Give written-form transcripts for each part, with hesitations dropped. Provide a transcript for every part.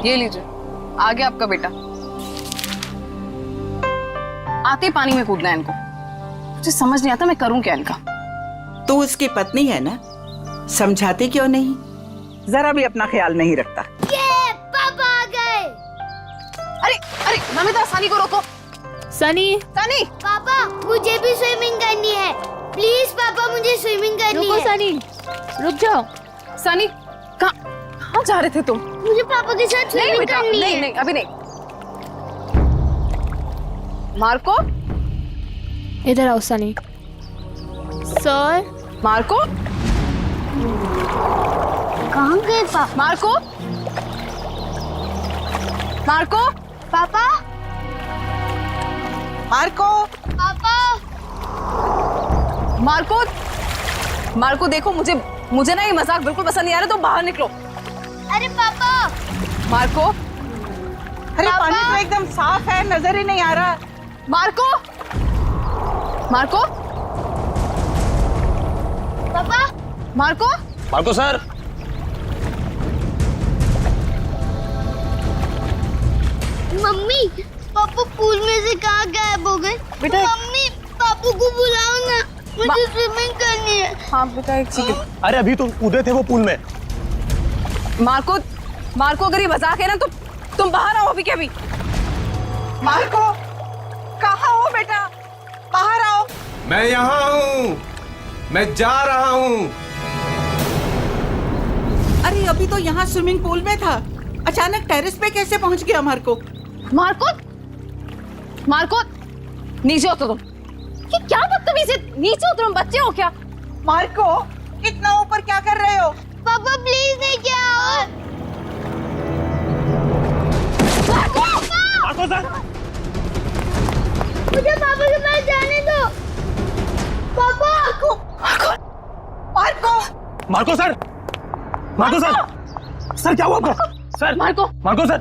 ये लीजिए, आ गया आपका बेटा। आते ही पानी में कूदना है इनको। मुझे समझ नहीं आता मैं करूं क्या इनका। तू उसकी पत्नी है ना, समझाती क्यों नहीं? जरा भी अपना ख्याल नहीं रखता। ये पापा आ गए। अरे अरे नमिता, सनी को रोको। सनी, सनी, पापा मुझे भी स्विमिंग करनी है। प्लीज पापा, मुझे स्विमिंग करनी रुको है। सनी, रुक जाओ। सनी, कहाँ जा रहे थे तुम? मुझे पापा के साथ नहीं स्विमिंग बेटा, करनी नहीं है। नहीं, अभी नहीं। मार्को, इधर आओ सनी। सर, मार्को, कहाँ गए पापा? मार्को, मार्को, पापा, मार्को, पापा, मार्को, मार्को देखो, मुझे ना ये मजाक बिल्कुल पसंद नहीं आ रहा, तो बाहर निकलो। अरे पापा, मार्को, अरे पापा। पानी तो एकदम साफ है, नजर ही नहीं आ रहा। मार्को, मार्को, पापा, मार्को, मार्को सर। मम्मी, पापा पूल में से कहाँ गायब हो गए? बेटा, मम्मी, पापू को बुलाओ ना, मुझे स्विमिंग करनी है। हाँ बेटा, एक सेकंड। अरे अभी तो कूदे थे वो पूल में। मार्को, मार्को अगर ये मजाक है ना तो तुम बाहर आओ अभी के अभी। मार्को, कहाँ हो बेटा? बाहर आओ। मैं यहाँ हूँ, मैं जा रहा हूँ। अरे अभी तो यहाँ स्विमिंग पूल में था, अचानक टेरेस पे कैसे पहुँच गया मार्को? मार्को, मार्को, नीचे उतरो तुम। ये क्या बदतमीजी, नीचे उतरो, बच्चे हो क्या? मार्को, इतना ऊपर क्या कर रहे हो? पापा प्लीज नहीं, क्या मार्को सर, मुझे पापा के पास जाने दो। पापा, Marco, Marco sir, Marco sir, sir क्या हुआ आपको? Sir, Marco, Marco sir,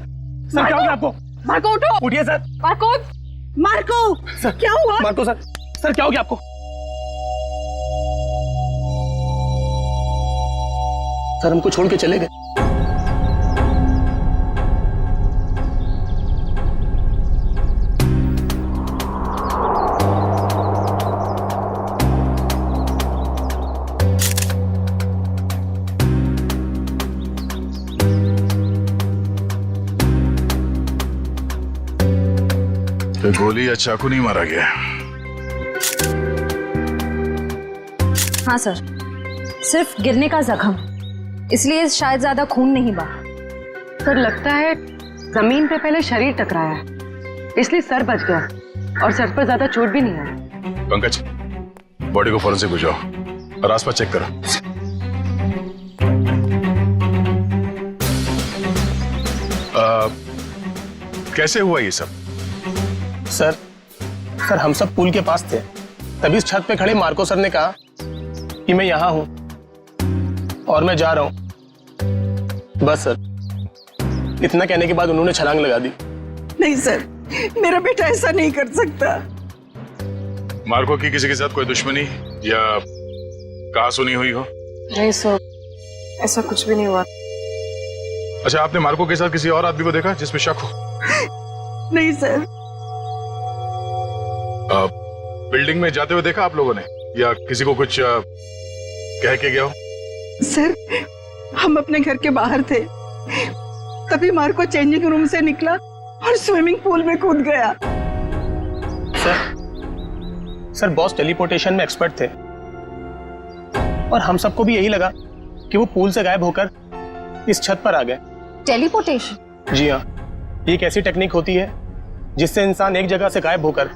sir क्या हो गया आपको? मार्को उठो। उठिए सर। मार्को, मार्को, सर क्या हुआ? मार्को सर, सर क्या हो गया आपको? सर हमको छोड़ के चले गए। तो गोली या चाकू नहीं मारा गया? हाँ सर, सिर्फ गिरने का जख्म, इसलिए शायद ज्यादा खून नहीं बहा। सर लगता है जमीन पे पहले शरीर टकराया है, इसलिए सर बच गया और सर पर ज्यादा चोट भी नहीं आई। पंकज, बॉडी को फॉरेंसिक भिजवाओ और आसपास चेक करो। कैसे हुआ ये सब? सर, सर हम सब पूल के पास थे, तभी इस छत पे खड़े मार्को सर ने कहा कि मैं यहाँ हूँ और मैं जा रहा हूँ। बस सर, इतना कहने के बाद उन्होंने छलांग लगा दी। नहीं सर, मेरा बेटा ऐसा नहीं कर सकता। मार्को की किसी के साथ कोई दुश्मनी या कहा सुनी हुई हो? नहीं सर, ऐसा कुछ भी नहीं हुआ। अच्छा, आपने मार्को के साथ किसी और आदमी को देखा जिसमें शक हो? नहीं सर। बिल्डिंग में जाते हुए देखा आप लोगों ने, या किसी को कुछ कह के गया हो? सर, हम अपने घर के बाहर थे, तभी मार्को चेंजिंग रूम से निकला और स्विमिंग पूल में कूद गया। सर बॉस टेलीपोर्टेशन में एक्सपर्ट थे और हम सबको भी यही लगा कि वो पूल से गायब होकर इस छत पर आ गए। टेलीपोर्टेशन? जी हाँ, ये एक ऐसी टेक्निक होती है जिससे इंसान एक जगह से गायब होकर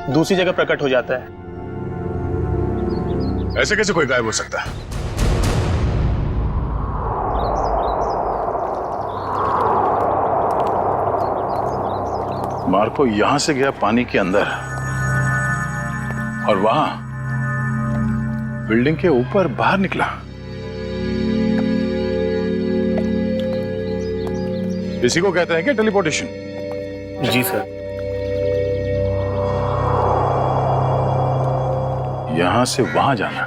दूसरी जगह प्रकट हो जाता है। ऐसे कैसे कोई गायब हो सकता है? मार्को यहां से गया पानी के अंदर और वहां बिल्डिंग के ऊपर बाहर निकला। इसी को कहते हैं क्या टेलीपोर्टेशन? जी सर। यहां से वहां जाना?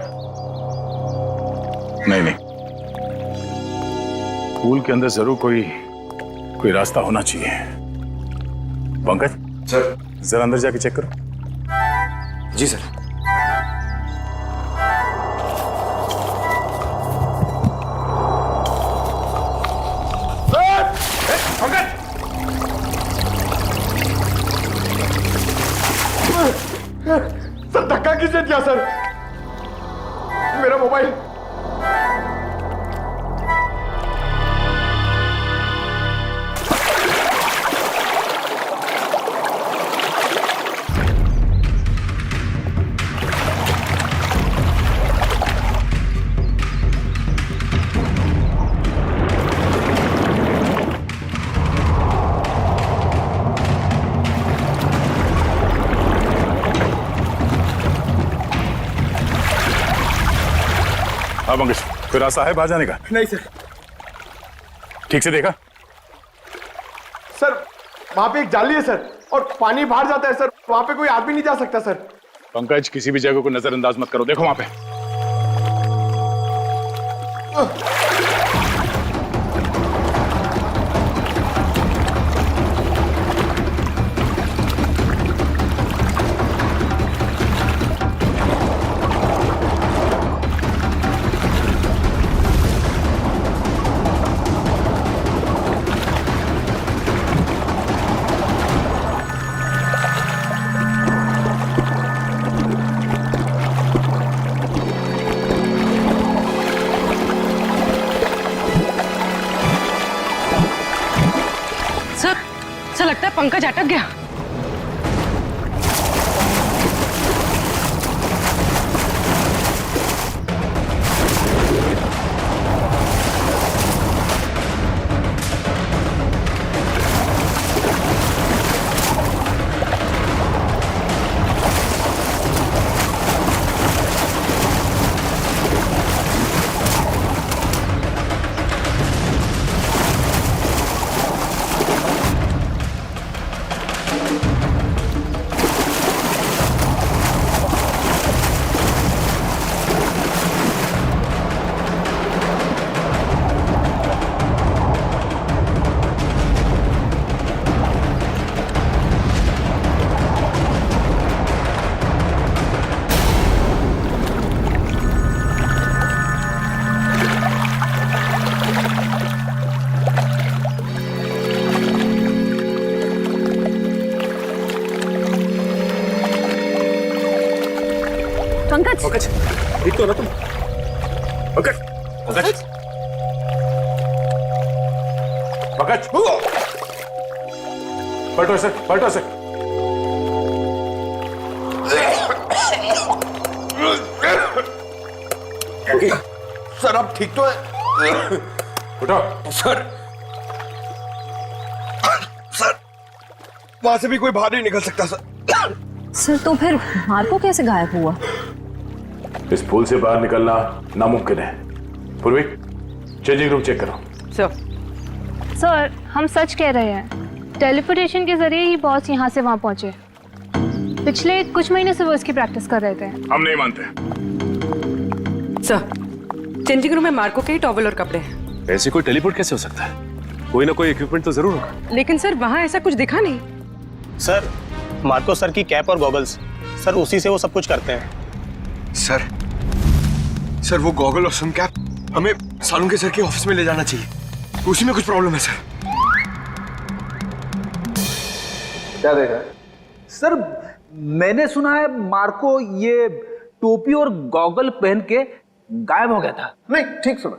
नहीं नहीं, पूल के अंदर जरूर कोई कोई रास्ता होना चाहिए। पंकज सर। जरा अंदर जाके चेक करो। जी सर। पंकज! सर धक्का किसने दिया सर? मेरा मोबाइल। हाँ पंकज, कोई रास्ता है बाहर जाने का? नहीं सर। ठीक से देखा? सर वहां पे एक जाली है सर, और पानी बाहर जाता है सर, वहां पे कोई आदमी नहीं जा सकता सर। पंकज, किसी भी जगह को नजरअंदाज मत करो, देखो वहां पे। सर लगता है पंकज अटक गया। पंकज, पंकज, ठीक तो हो ना तुम? पंकज, पंकज, पंकज, पलटो सर, पलटो सर। सर अब ठीक तो है? उठो। सर वहां से भी कोई बाहर नहीं निकल सकता सर। सर तो फिर मार्को कैसे गायब हुआ? इस पुल से बाहर निकलना नामुमकिन है। पूर्वी, चेंजिंग रूम चेक करो। सर हम सच कह रहे हैं, टेलीपोर्टेशन के जरिए ही बॉस यहाँ से वहाँ पहुँचे। पिछले कुछ महीने से वो इसकी प्रैक्टिस कर रहे थे। हम नहीं मानते। सर चेंजिंग रूम में मार्को के ही टॉवल और कपड़े हैं। ऐसे कोई टेलीपोर्ट कैसे हो सकता है? कोई ना कोई इक्विपमेंट तो जरूर होगा। लेकिन सर वहाँ ऐसा कुछ दिखा नहीं। सर मार्को सर की कैप और गॉगल्स, सर उसी से वो सब कुछ करते हैं। सर वो गॉगल और सन कैप हमें सालुंके सर के ऑफिस में ले जाना चाहिए, उसी में कुछ प्रॉब्लम है सर। क्या देखा? सर मैंने सुना है मार्को ये टोपी और गॉगल पहन के गायब हो गया था। नहीं ठीक सुना।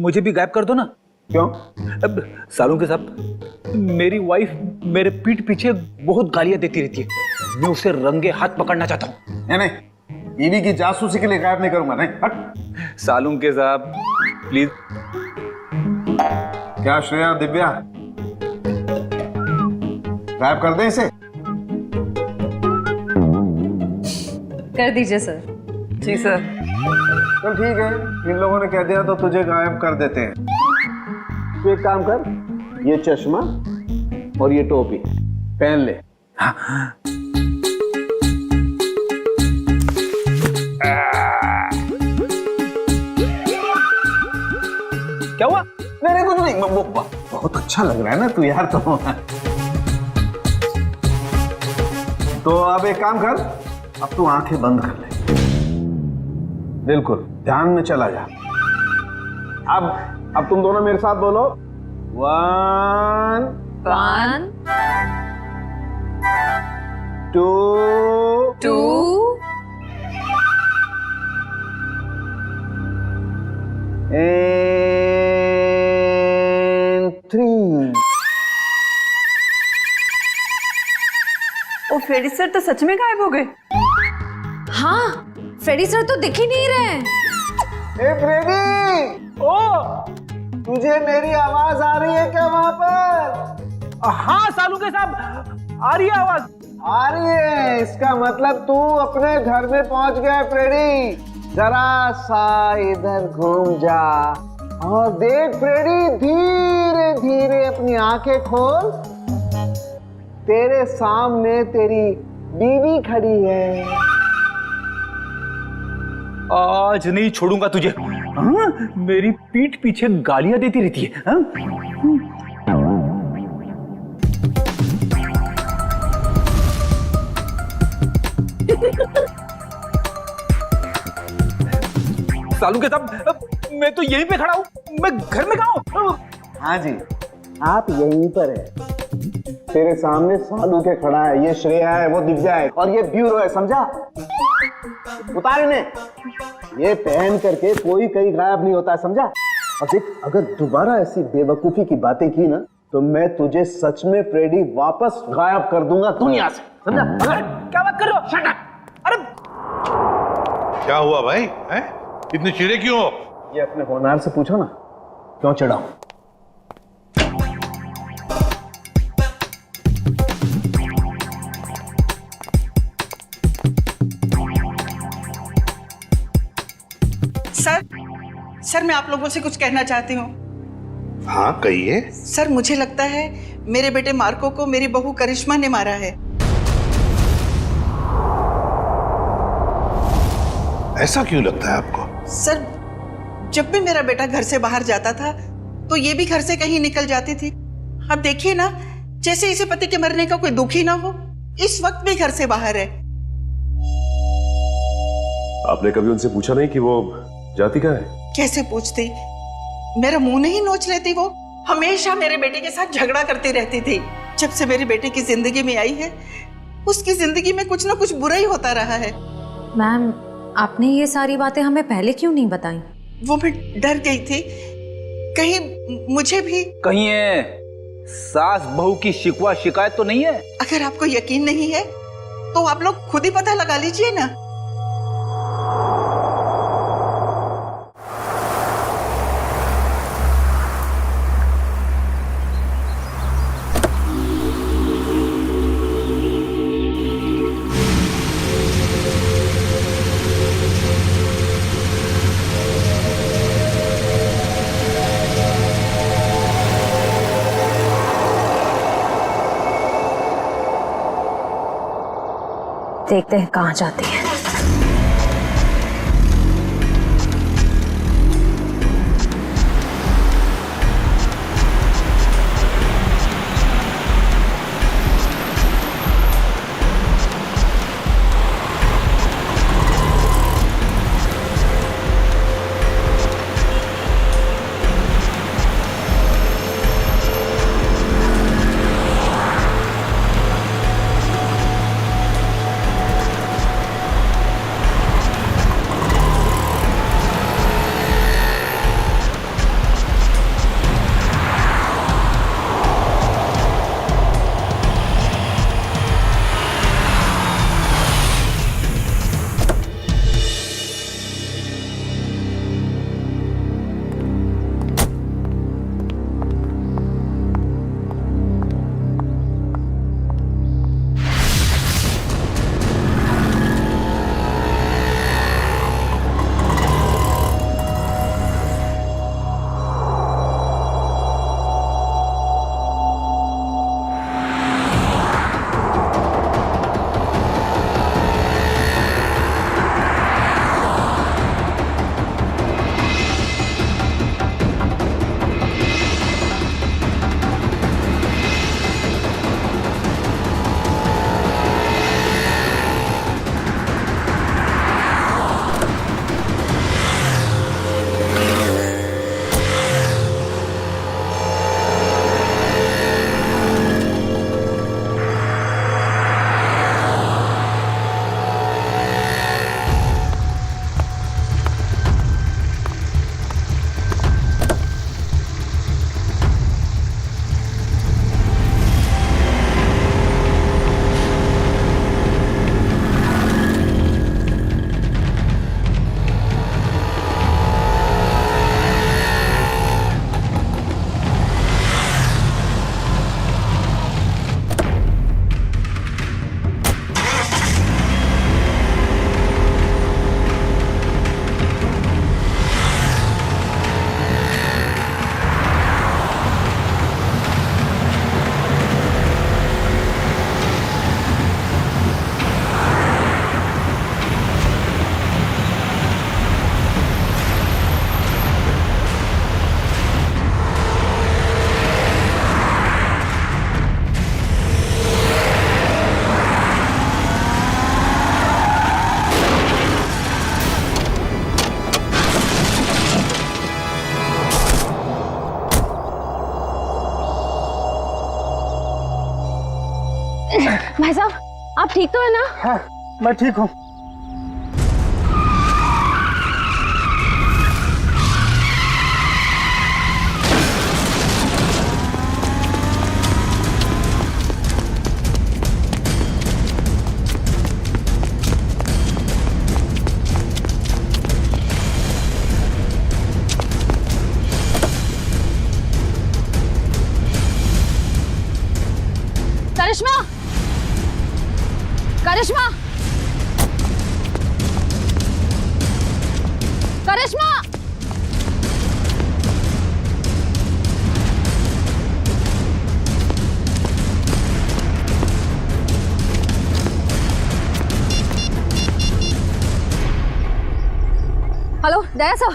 मुझे भी गायब कर दो ना। क्यों? अब सालुंके साहब, मेरी वाइफ मेरे पीठ पीछे बहुत गालियां देती रहती है, मैं उसे रंगे हाथ पकड़ना चाहता हूँ। नहीं, बीवी की जासूसी के लिए गायब नहीं करूंगा। नहीं हट। सालुंके साहब प्लीज। क्या श्रेया, दिव्या, गायब कर दें इसे? कर दीजिए सर। जी सर। चल ठीक है, इन लोगों ने कह दिया तो तुझे गायब कर देते हैं। तू एक काम कर, ये चश्मा और ये टोपी पहन ले। क्या हुआ? नहीं कुछ नहीं। बहुत अच्छा लग रहा है ना तू यार। तो अब एक काम कर, अब तू आंखें बंद कर ले, बिल्कुल ध्यान में चला जा। अब तुम दोनों मेरे साथ बोलो, 1 2 and 3। ओ फ्रेडी सर तो सच में गायब हो गए। हाँ, फ्रेडी सर तो दिख ही नहीं रहे। ए फ्रेडी, ओ तुझे मेरी आवाज आ रही है क्या वहां पर? हाँ सालू के साहब, आ रही है आवाज। आ रही है, इसका मतलब तू अपने घर में पहुंच गया है फ्रेडी। जरा सा इधर घूम जा और देख फ्रेडी, धीरे धीरे अपनी आंखें खोल। तेरे सामने तेरी बीवी खड़ी है। आज नहीं छोड़ूंगा तुझे। हाँ? मेरी पीठ पीछे गालियां देती रहती है। हाँ? सालू के साहब, मैं तो यहीं पे खड़ा हूँ, मैं घर में कहाँ हूँ? हाँ जी, आप यहीं पर है। तेरे सामने सालू के खड़ा है, ये श्रेया है, वो दिव्या है और ये ब्यूरो है, समझा? उतार इन्हें। ये पहन करके कोई कहीं गायब नहीं होता है, समझा? और देख, अगर दोबारा ऐसी बेवकूफी की बातें की ना तो मैं तुझे सच में फ्रेडी वापस गायब कर दूंगा दुनिया से, समझा? अरे क्या बात कर रहे हो? Shut up! अरे क्या हुआ भाई, हैं? इतने चिड़े क्यों हो? ये अपने होनहार से पूछो ना, क्यों चिढ़ा हूं? सर मैं आप लोगों से कुछ कहना चाहती हूँ। हाँ कहिए। सर मुझे लगता है मेरे बेटे मार्को को मेरी बहू करिश्मा ने मारा है। ऐसा क्यों लगता है आपको? सर जब भी मेरा बेटा घर से बाहर जाता था तो ये भी घर से कहीं निकल जाती थी। अब देखिए ना, जैसे इसे पति के मरने का कोई दुख ही ना हो, इस वक्त भी घर से बाहर है। आपने कभी उनसे पूछा नहीं कि वो जाती कहाँ है? कैसे पूछती, मेरा मुंह नहीं नोच लेती। वो हमेशा मेरे बेटे के साथ झगड़ा करती रहती थी। जब से मेरी बेटे की जिंदगी में आई है, उसकी जिंदगी में कुछ ना कुछ बुरा ही होता रहा है। मैम, आपने ये सारी बातें हमें पहले क्यों नहीं बताई? वो मैं डर गई थी, कहीं मुझे भी कहीं सास बहू की शिकवा शिकायत तो नहीं है? अगर आपको यकीन नहीं है तो आप लोग खुद ही पता लगा लीजिए ना। देखते हैं कहाँ जाती है। भाई साहब, आप ठीक तो है ना? हाँ, मैं ठीक हूँ। करिश्मा, करिश्मा, करिश्मा, हेलो दया सर।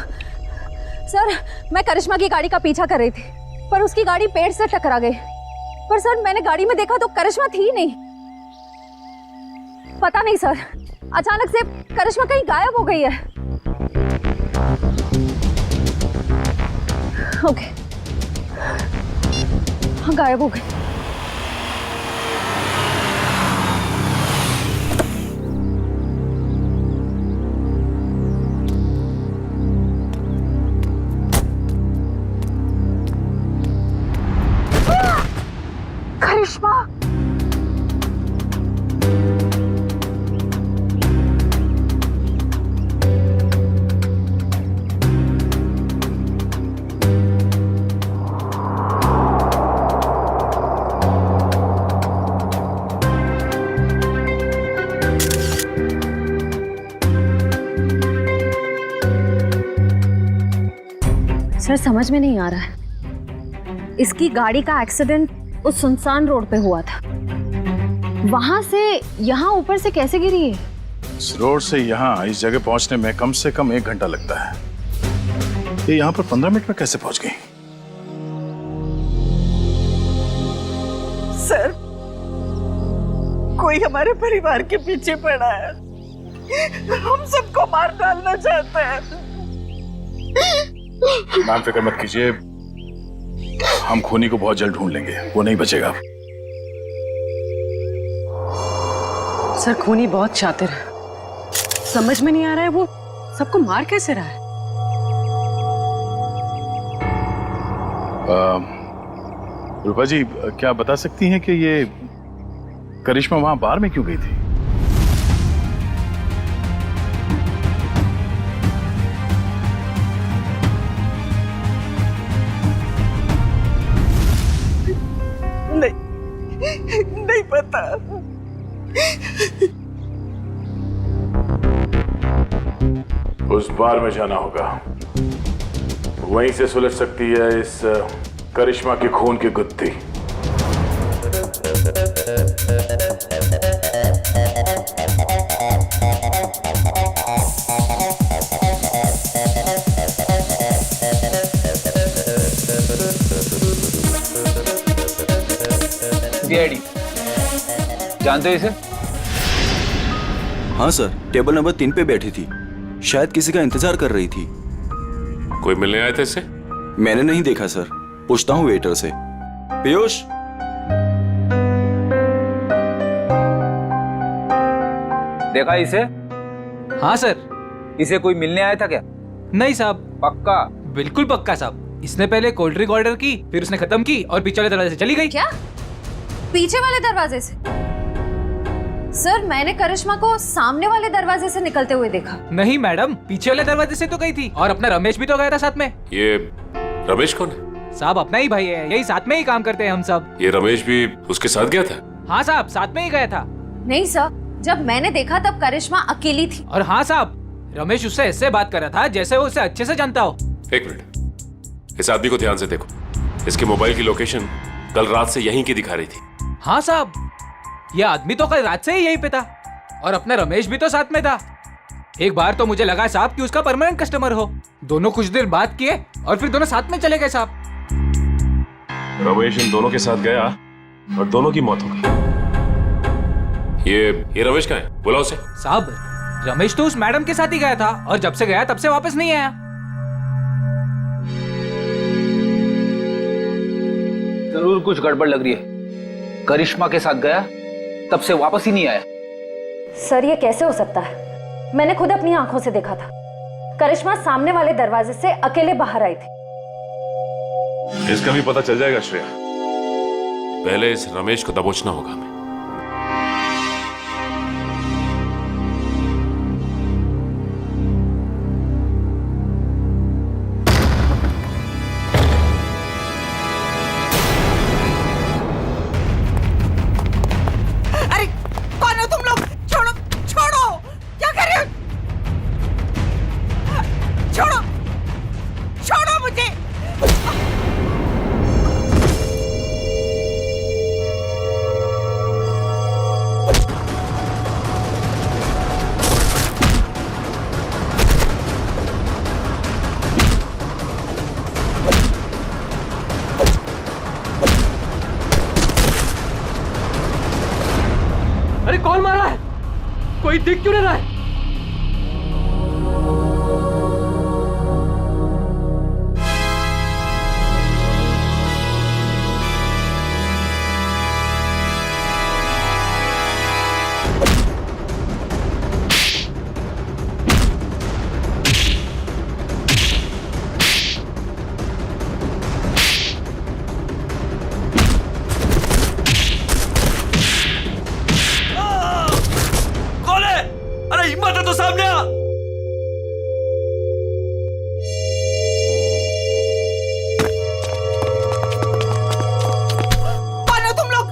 सर, मैं करिश्मा की गाड़ी का पीछा कर रही थी, पर उसकी गाड़ी पेड़ से टकरा गई। पर सर, मैंने गाड़ी में देखा तो करिश्मा थी नहीं। पता नहीं सर, अचानक से करिश्मा कहीं गायब हो गई है। ओके, हाँ गायब हो गई। करिश्मा, सर समझ में नहीं आ रहा है। इसकी गाड़ी का एक्सीडेंट उस सुनसान रोड पे हुआ था, वहां से यहाँ ऊपर से कैसे गिरी है? इस रोड से यहाँ इस जगह पहुंचने में कम से कम 1 घंटा लगता है। ये यहाँ पर 15 मिनट में कैसे पहुंच गई? सर, कोई हमारे परिवार के पीछे पड़ा है, हम सबको मार डालना चाहता है। मैम फिक्र मत कीजिए, हम खूनी को बहुत जल्द ढूंढ लेंगे, वो नहीं बचेगा। सर खूनी बहुत शातिर है, समझ में नहीं आ रहा है वो सबको मार कैसे रहा है। रूपा जी, क्या बता सकती हैं कि ये करिश्मा वहां बार में क्यों गई थी? नहीं पता। उस बार में जाना होगा, वहीं से सुलझ सकती है इस करिश्मा के खून की गुत्थी। जानते हो इसे? हाँ सर, टेबल नंबर 3 पे बैठी थी, शायद किसी का इंतजार कर रही थी। कोई मिलने आए थे इससे? मैंने नहीं देखा सर, पूछता हूँ वेटर से। पीयूष, देखा इसे? हाँ सर। इसे कोई मिलने आया था क्या? नहीं साहब। पक्का? बिल्कुल पक्का साहब। इसने पहले कोल्ड ड्रिंक ऑर्डर की, फिर उसने खत्म की और पीछे वाले दरवाजे से चली गई। क्या? पीछे वाले दरवाजे से? सर, मैंने करिश्मा को सामने वाले दरवाजे से निकलते हुए देखा। नहीं मैडम, पीछे वाले दरवाजे से तो गई थी, और अपना रमेश भी तो गया था साथ में। ये रमेश कौन है? साहब अपना ही भाई है, यही साथ में ही काम करते हैं हम सब। ये रमेश भी उसके साथ गया था? हाँ साहब, साथ में ही गया था। नहीं सर, जब मैंने देखा तब करिश्मा अकेली थी। और हाँ साहब, रमेश उससे ऐसे बात कर रहा था जैसे वो उसे अच्छे से जानता हो। 1 मिनट, इस आदमी को ध्यान से देखो। इसके मोबाइल की लोकेशन कल रात से यहीं की दिखा रही थी। हाँ साहब, ये आदमी तो कल रात से ही यहीं पे था, और अपना रमेश भी तो साथ में था। एक बार तो मुझे लगा साहब कि उसका परमानेंट कस्टमर हो। दोनों कुछ देर बात किए और फिर दोनों साथ में चले गए साहब। रमेश इन दोनों के साथ गया और दोनों की मौत हो गई। ये रमेश कहाँ है? बुलाओ उसे। साहब, रमेश तो उस मैडम के साथ ही गया था, और जब से गया तब से वापस नहीं आया। जरूर कुछ गड़बड़ लग रही है। करिश्मा के साथ गया तब से वापस ही नहीं आया। सर ये कैसे हो सकता है? मैंने खुद अपनी आंखों से देखा था। करिश्मा सामने वाले दरवाजे से अकेले बाहर आई थी। इसका भी पता चल जाएगा श्रेया। पहले इस रमेश को दबोचना होगा हमें। अरे कौन हो तुम लोग? छोड़ो छोड़ो, क्या कर रहे हो? छोड़ो छोड़ो मुझे। अरे कौन मारा है? कोई दिख क्यों नहीं रहा है? हिम्मत है तो सामने आ। कौन हो तुम लोग?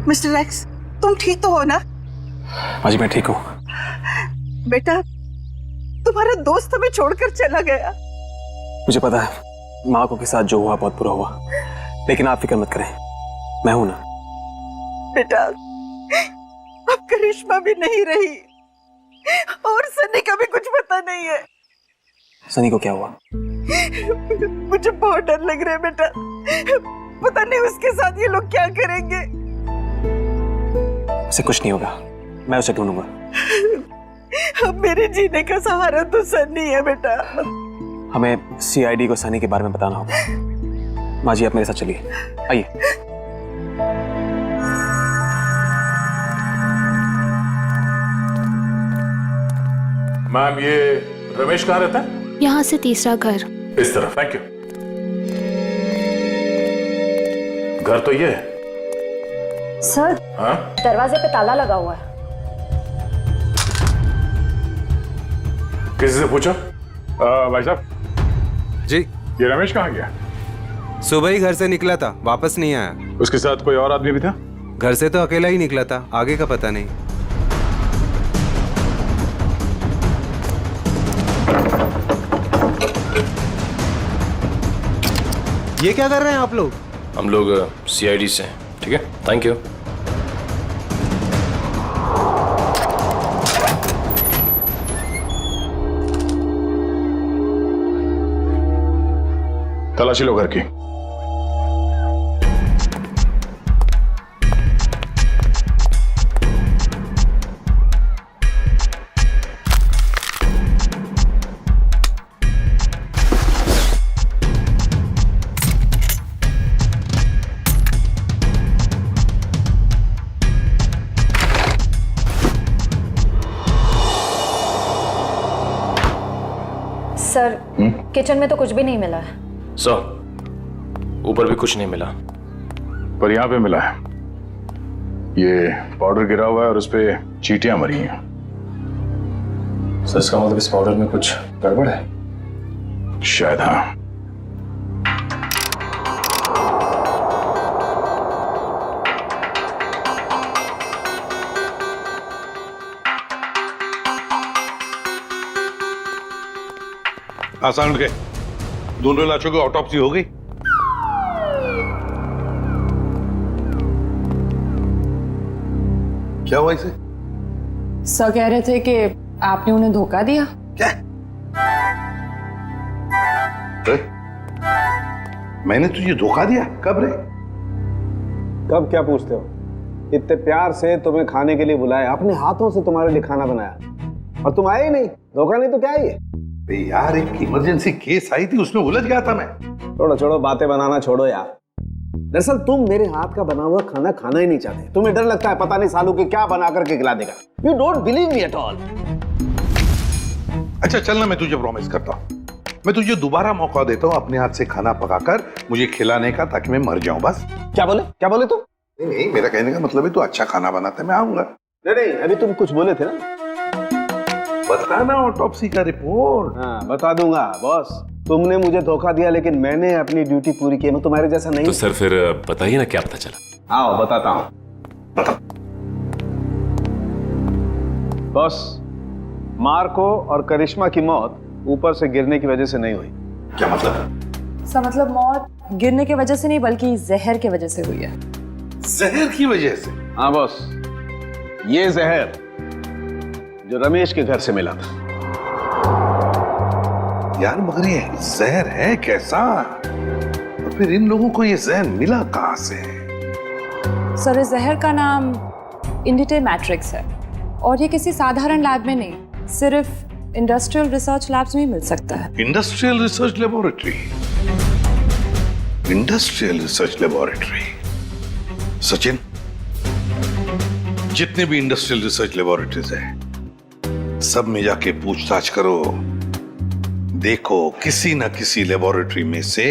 मिस्टर एक्स, तुम ठीक तो हो ना? हाँ जी मैं ठीक हूँ। बेटा, तुम्हारा दोस्त हमें छोड़कर चला गया। मुझे पता है माँ को के साथ जो हुआ बहुत बुरा हुआ, लेकिन आप फिक्र मत करें, मैं हूं ना। बेटा, अब करिश्मा भी नहीं रही और सनी का भी कुछ पता नहीं है। सनी को क्या हुआ? मुझे बहुत डर लग रहा है बेटा, पता नहीं उसके साथ ये लोग क्या करेंगे। उसे कुछ नहीं होगा, मैं उसे ढूंढूंगा। अब मेरे जीने का सहारा तो सनी है बेटा। हमें सीआईडी को सनी के बारे में बताना होगा। माँ जी आप मेरे साथ चलिए, आइए। मैम ये रमेश कहाँ रहता है? यहाँ से तीसरा घर। इस तरफ। Thank you. घर तो ये है। सर हाँ? दरवाजे पे ताला लगा हुआ है। किसी से पूछा? भाई साहब जी, ये रमेश कहाँ गया? सुबह ही घर से निकला था, वापस नहीं आया। उसके साथ कोई और आदमी भी था? घर से तो अकेला ही निकला था, आगे का पता नहीं। ये क्या कर रहे हैं आप लोग? हम लोग सीआईडी से हैं। ठीक है, थैंक यू। तलाशी लो घर की। सर किचन में तो कुछ भी नहीं मिला है। सर ऊपर भी कुछ नहीं मिला। पर यहाँ पे मिला है। ये पाउडर गिरा हुआ है और उस पे चींटियां मरी हैं। सर इसका मतलब इस पाउडर में कुछ गड़बड़ है? शायद हाँ। आसान उठ गए। दोनों लाशों की ऑटोप्सी हो गई। क्या हुआ इसे? सर कह रहे थे कि आपने उन्हें धोखा दिया। क्या? मैंने तुझे धोखा दिया? कब रे? कब क्या पूछते हो? इतने प्यार से तुम्हें खाने के लिए बुलाया, अपने हाथों से तुम्हारे लिए खाना बनाया और तुम आए ही नहीं। धोखा नहीं तो क्या है ये? यार एक इमरजेंसी केस आई थी, उसमें उलझ गया था मैं। छोड़ो छोड़ो, बातें बनाना छोड़ो यार। दरअसल तुम मेरे हाथ का बना हुआ खाना खाना ही नहीं चाहते। तुम्हें डर लगता है पता नहीं सालू के क्या बना करके खिला देगा। You don't believe me at all. अच्छा चल ना, मैं तुझे प्रॉमिस करता हूँ, मैं तुझे दोबारा मौका देता हूँ अपने हाथ से खाना पकाकर मुझे खिलाने का, ताकि मैं मर जाऊं बस। क्या बोले तुम? नहीं, मेरा कहने का मतलब है तू अच्छा खाना बनाता है, मैं आऊंगा। नहीं, अभी तुम कुछ बोले थे ना। बताना ऑटोप्सी का रिपोर्ट। हाँ बता दूंगा बॉस। तुमने मुझे धोखा दिया लेकिन मैंने अपनी ड्यूटी पूरी की। मैं तुम्हारे जैसा नहीं। तो सर फिर बताइए ना क्या पता चला। आओ बताता हूँ। बॉस, मार्को और करिश्मा की मौत ऊपर से गिरने की वजह से नहीं हुई। क्या मतलब? सर मतलब मौत गिरने की वजह से नहीं बल्कि जहर की वजह से हुई है। जहर की वजह से? हाँ बॉस, ये जहर जो रमेश के घर से मिला था। यार मगर ये जहर है कैसा? और फिर इन लोगों को ये जहर मिला कहां से? सर इस जहर का नाम इंडिटे मैट्रिक्स है और ये किसी साधारण लैब में नहीं, सिर्फ इंडस्ट्रियल रिसर्च लैब्स में ही मिल सकता है। Industrial research laboratory? Industrial research laboratory? Sachin, जितने भी इंडस्ट्रियल रिसर्च लेबोरेटरीज हैं सब में जाके पूछताछ करो। देखो किसी न किसी लेबोरेटरी में से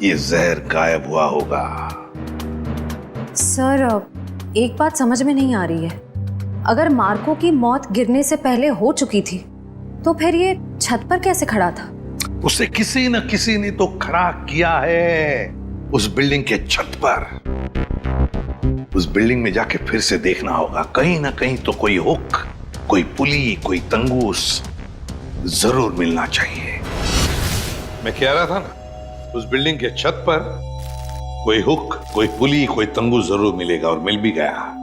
ये जहर गायब हुआ होगा। सर एक बात समझ में नहीं आ रही है। अगर मार्को की मौत गिरने से पहले हो चुकी थी तो फिर ये छत पर कैसे खड़ा था? उसे किसी न किसी ने तो खड़ा किया है उस बिल्डिंग के छत पर। उस बिल्डिंग में जाके फिर से देखना होगा, कहीं ना कहीं तो कोई हुक, कोई पुली, कोई तंगूस जरूर मिलना चाहिए। मैं कह रहा था ना, उस बिल्डिंग के छत पर कोई हुक, कोई पुली, कोई तंगूस जरूर मिलेगा और मिल भी गया।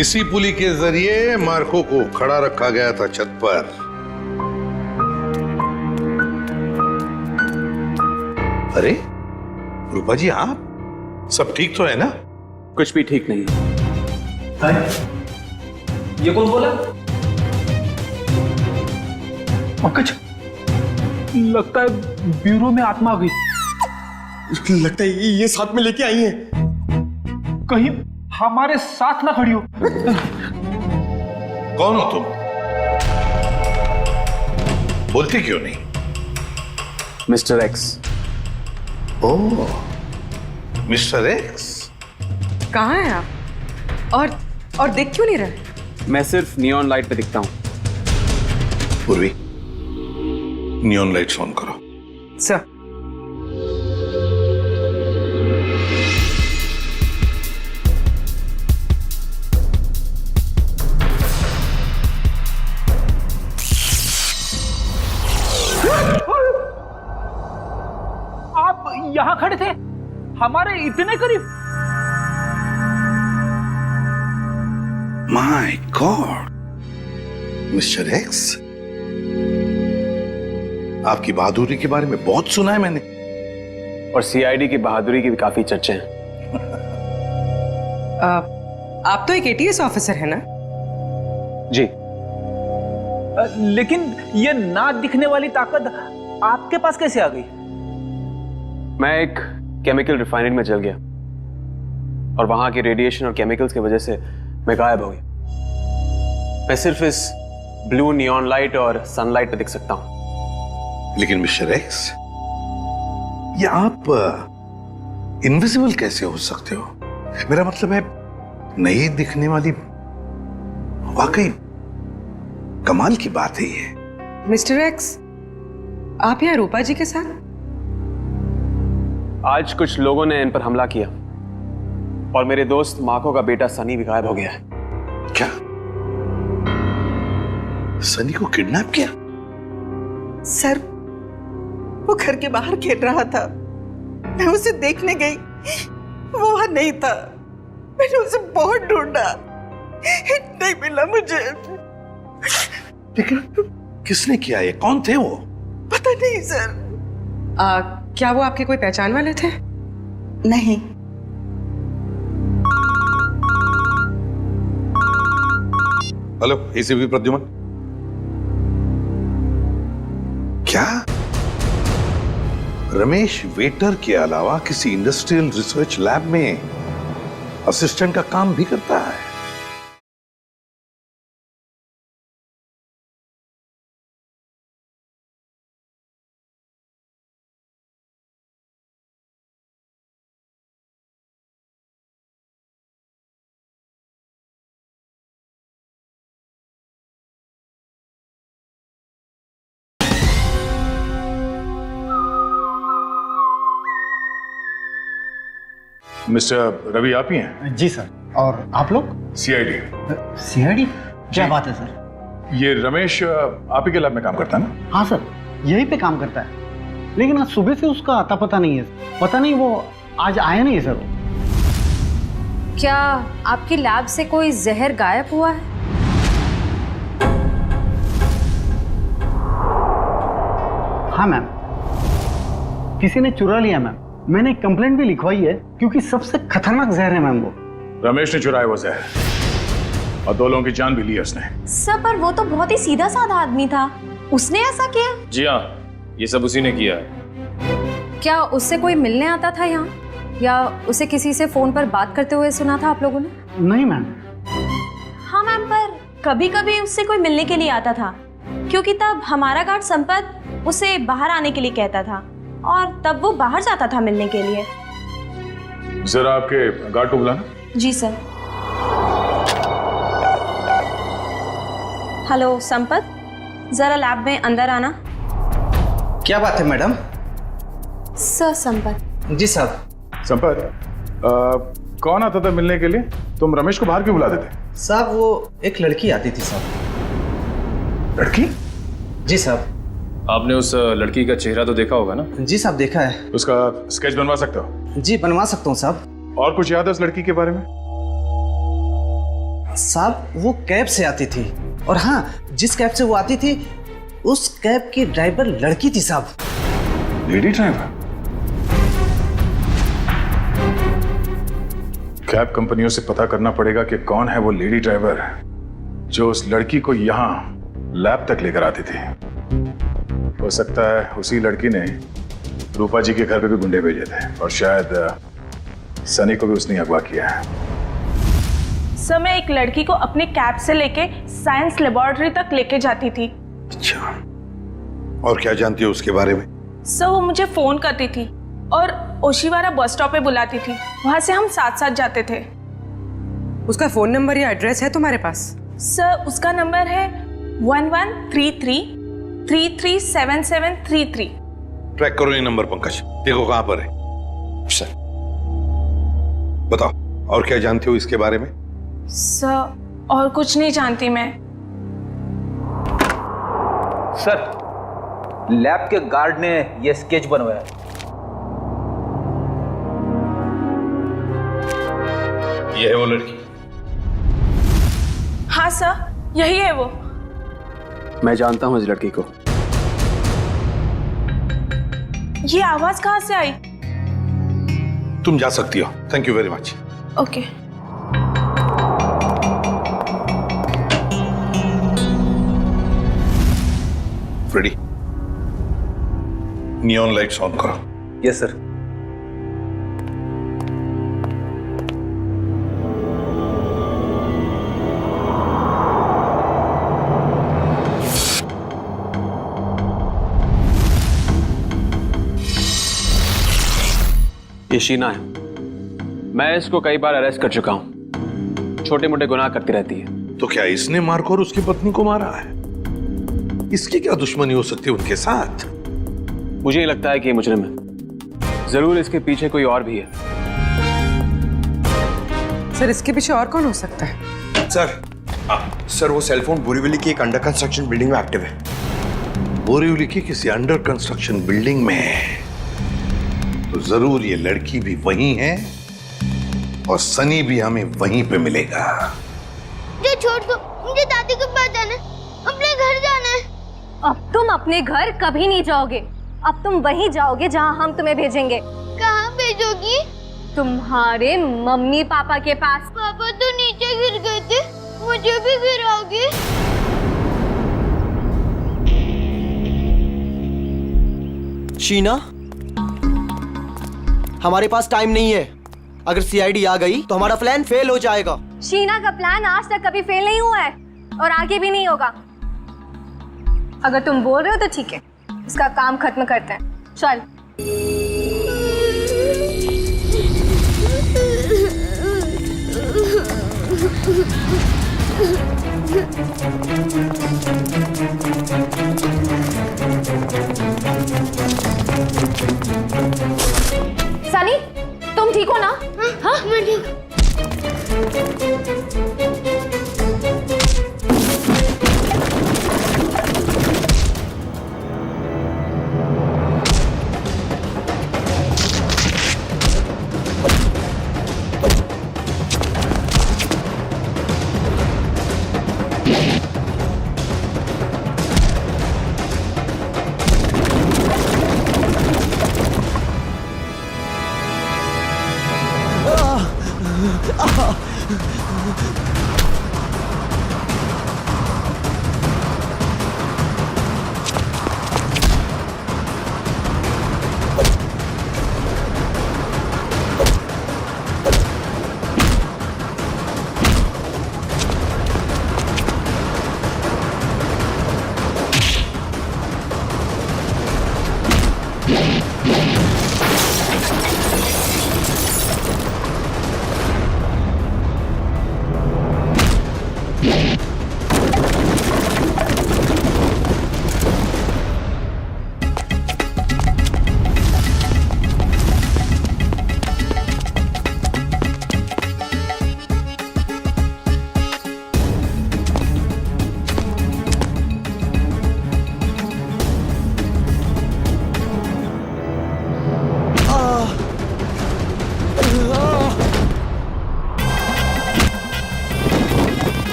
इसी पुली के जरिए मार्को को खड़ा रखा गया था छत पर। अरे रूपा जी, आप सब ठीक तो है ना? कुछ भी ठीक नहीं। ये कौन बोला? पंकज, लगता है ब्यूरो में आत्मा आ गई। लगता है ये साथ में लेके आई हैं। कहीं हमारे साथ ना खड़ी हो। कौन हो तुम? बोलते क्यों नहीं? Mister X. Oh, mister X. कहाँ हैं आप? और देख क्यों नहीं रहे? मैं सिर्फ नियॉन लाइट पे दिखता हूँ। पूर्वी, नियॉन लाइट्स ऑन करो। सर यहाँ खड़े थे, हमारे इतने करीब। माय गॉड, मिस्टर एक्स, आपकी बहादुरी के बारे में बहुत सुना है मैंने, और सीआईडी की बहादुरी की भी काफी चर्चे हैं। आप तो एक एटीएस ऑफिसर है ना? जी। लेकिन ये ना दिखने वाली ताकत आपके पास कैसे आ गई? मैं एक केमिकल रिफाइनरी में चल गया और वहां के रेडिएशन और केमिकल्स की वजह से मैं गायब हो गया। मैं सिर्फ इस ब्लू नियॉन लाइट और सनलाइट पे दिख सकता हूं। लेकिन मिस्टर एक्स, ये आप इनविजिबल कैसे हो सकते हो? मेरा मतलब है, नहीं दिखने वाली, वाकई कमाल की बात है ये। मिस्टर एक्स, आप यहाँ रूपा जी के साथ? आज कुछ लोगों ने इन पर हमला किया और मेरे दोस्त मार्को का बेटा सनी भी गायब हो गया है। क्या? सनी को किडनैप किया? सर, वो घर के बाहर खेल रहा था, मैं उसे देखने गई, वो वहां नहीं था। मैंने उसे बहुत ढूंढा, नहीं मिला मुझे। लेकिन किसने किया ये? कौन थे वो? पता नहीं सर। क्या वो आपके कोई पहचान वाले थे? नहीं। Hello, ACP Pradyuman. क्या रमेश वेटर के अलावा किसी इंडस्ट्रियल रिसर्च लैब में असिस्टेंट का काम भी करता है? मिस्टर रवि आप ही हैं? जी सर। और आप लोग? सीआईडी। सीआईडी? क्या बात है सर? ये रमेश आप ही के लैब में काम करता है ना? हाँ सर, यहीं पे काम करता है, लेकिन आज सुबह से उसका आता पता नहीं है। पता नहीं वो आज आया नहीं सर। क्या आपकी लैब से कोई जहर गायब हुआ है? हाँ मैम, किसी ने चुरा लिया मैम। मैंने कंप्लेंट भी लिखवाई है, क्योंकि सबसे खतरनाक जहर है मैम वो। रमेश ने चुराया वो जहर और 2 लोगों की जान भी ली उसने। सर, पर वो तो बहुत ही सीधा साधा आदमी था, उसने ऐसा किया? जी हाँ, ये सब उसी ने किया है। क्या उससे कोई मिलने आता था यहाँ, या उसे किसी से फोन पर बात करते हुए सुना था आप लोगों ने? नहीं मैम। हाँ मैम, पर कभी कभी उससे कोई मिलने के लिए आता था, क्योंकि तब हमारा गार्ड संपत उसे बाहर आने के लिए कहता था और तब वो बाहर जाता था मिलने के लिए। जरा आपके गार्ड को बुलाना। जी सर। हेलो संपत, जरा लैब में अंदर आना। क्या बात है मैडम? सर संपत। जी साहब। संपत, कौन आता था मिलने के लिए? तुम रमेश को बाहर क्यों बुला देते? साहब, वो एक लड़की आती थी साहब। लड़की? जी साहब। आपने उस लड़की का चेहरा तो देखा होगा ना? जी साहब, देखा है। उसका स्केच बनवा सकते हो? जी बनवा सकता हूँ साहब। और कुछ याद है उस लड़की के बारे में? साहब, वो कैब से आती थी, और हाँ, जिस कैब से वो आती थी उस कैब की ड्राइवर लड़की थी साहब। Lady driver? कैब कंपनियों से पता करना पड़ेगा कि कौन है वो लेडी ड्राइवर जो उस लड़की को यहाँ लैब तक लेकर आती थी। हो सकता है उसी लड़की ने रूपा जी के घर पे भी गुंडे भेजे थे, और शायद सनी को भी उसने अगवा किया है। सर, मैं एक लड़की को अपने कैब से लेके साइंस लेबोरेटरी तक लेके जाती थी। अच्छा, और क्या जानती हो उसके बारे में? सर, वो मुझे फोन करती थी और ओशिवारा बस स्टॉप पे बुलाती थी, वहां से हम साथ साथ जाते थे। उसका फोन नंबर या एड्रेस है तुम्हारे पास? सर, उसका नंबर है 1133337733। ट्रैक करो ये नंबर पंकज, देखो कहां पर है। सर बताओ, और क्या जानते हो इसके बारे में? सर, और कुछ नहीं जानती मैं। सर, लैब के गार्ड ने यह स्केच बनवाया। ये है वो लड़की। हाँ सर, यही है वो। मैं जानता हूँ इस लड़की को। ये आवाज कहाँ से आई? तुम जा सकती हो। Thank you very much. Okay. Freddy, neon lights on करो। Yes sir. ये शीना है। मैं इसको कई बार अरेस्ट कर चुका हूं। छोटे मोटे गुनाह करती रहती है। तो क्या इसने मार्को और उसकी पत्नी को मारा है? इसकी क्या दुश्मनी हो सकती है उनके साथ? मुझे ये लगता है कि ये मुजरिम है। जरूर इसके पीछे कोई और भी है। सर, इसके पीछे और कौन हो सकता है? सर वो सेलफोन बोरीवली की एक अंडर कंस्ट्रक्शन बिल्डिंग में एक्टिव है। बोरीवली की किसी अंडर कंस्ट्रक्शन बिल्डिंग में है तो जरूर ये लड़की भी वहीं है और सनी भी हमें वहीं पे मिलेगा। मुझे छोड़ दो, मुझे दादी के पास जाना है, अपने घर जाना है। अब तुम अपने घर कभी नहीं जाओगे। अब तुम वहीं जाओगे जहां हम तुम्हें भेजेंगे। कहाँ भेजोगी? तुम्हारे मम्मी पापा के पास। पापा तो नीचे गिर गए थे, मुझे भी गिराओगे? शीना, हमारे पास टाइम नहीं है। अगर सीआईडी आ गई तो हमारा प्लान फेल हो जाएगा। शीना का प्लान आज तक कभी फेल नहीं हुआ है और आगे भी नहीं होगा। अगर तुम बोल रहे हो तो ठीक है, इसका काम खत्म करते हैं। चल। सनी, तुम ठीक हो ना? हाँ, मैं ठीक।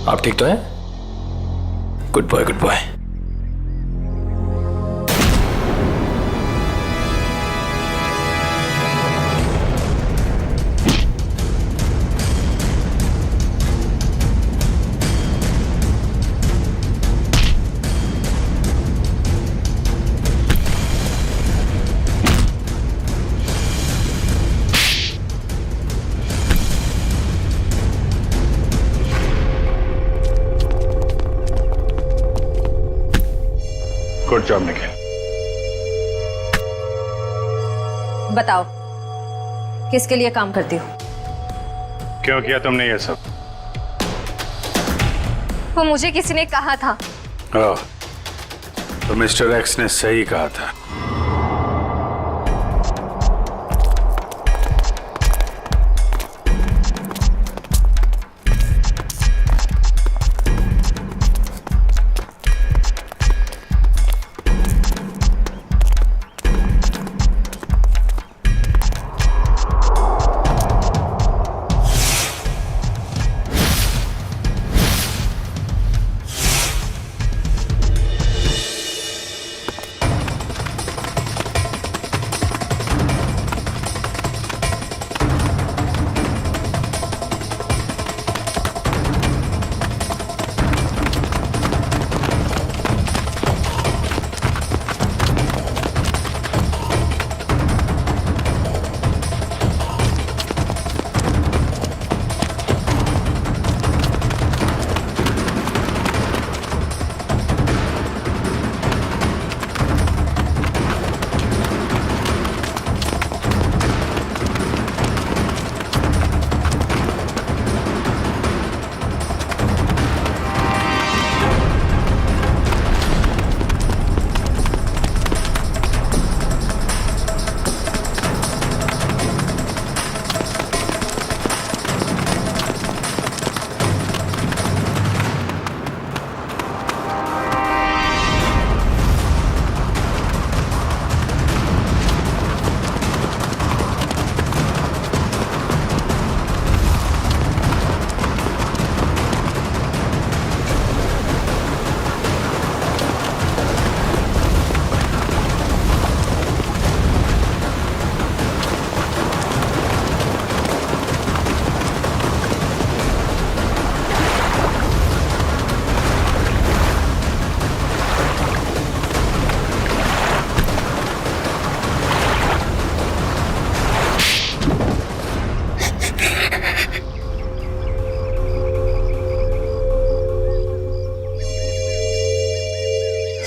आप ठीक तो हैं? Good boy, good boy. Good job Nikhil. बताओ, किसके लिए काम करती हो? क्यों किया तुमने ये सब? वो मुझे किसी ने कहा था। ओह, तो मिस्टर एक्स ने सही कहा था।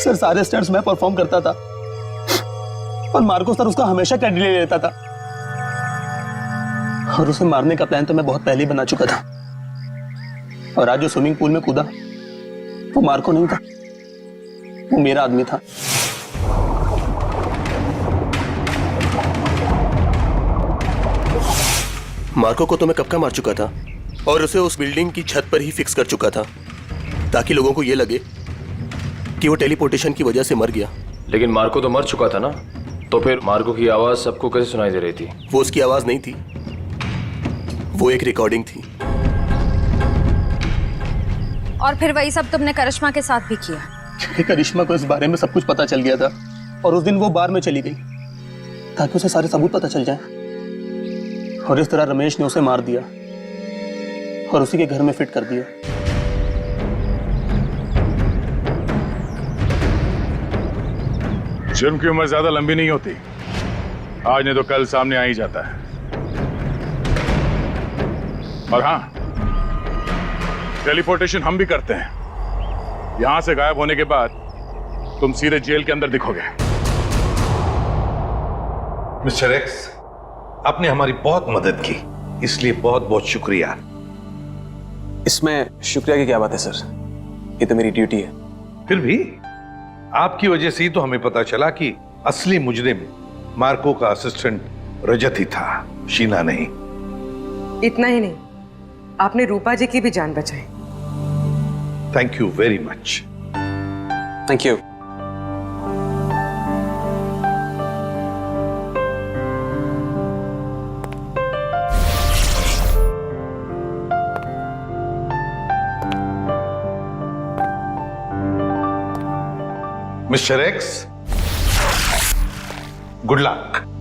सर सारे स्टंट्स मैं परफॉर्म करता था और मार्को सर उसका हमेशा क्रेडिट ले लेता था। और उसे मारने का प्लान तो मैं बहुत पहले ही बना चुका था। और आज जो स्विमिंग पूल में कूदा वो मार्को नहीं था, वो मेरा आदमी था। मार्को को तो मैं कब का मार चुका था और उसे उस बिल्डिंग की छत पर ही फिक्स कर चुका था ताकि लोगों को यह लगे कि वो टेलीपोर्टेशन की वजह से मर गया। लेकिन मार्को तो मर चुका था ना, तो फिर मार्को की आवाज सबको कैसे सुनाई दे रही थी? वो उसकी आवाज नहीं थी, वो एक रिकॉर्डिंग थी। और फिर वही सब तुमने करिश्मा के साथ भी किया? क्योंकि करिश्मा को इस बारे में सब कुछ पता चल गया था और उस दिन वो बार में चली गई ताकि उसे सारे सबूत पता चल जाए। और इस तरह रमेश ने उसे मार दिया और उसी के घर में फिट कर दिया। जुर्म की उम्र ज्यादा लंबी नहीं होती, आज नहीं तो कल सामने आ ही जाता है। और हाँ, टेलीपोर्टेशन हम भी करते हैं। यहां से गायब होने के बाद तुम सीधे जेल के अंदर दिखोगे। मिस्टर एक्स, आपने हमारी बहुत मदद की, इसलिए बहुत बहुत शुक्रिया। इसमें शुक्रिया की क्या बात है सर, ये तो मेरी ड्यूटी है। फिर भी आपकी वजह से ही तो हमें पता चला कि असली मुजरिम मार्को का असिस्टेंट रजत ही था, शीना नहीं। इतना ही नहीं, आपने रूपा जी की भी जान बचाई। Thank you very much. Thank you. Mister x, good luck.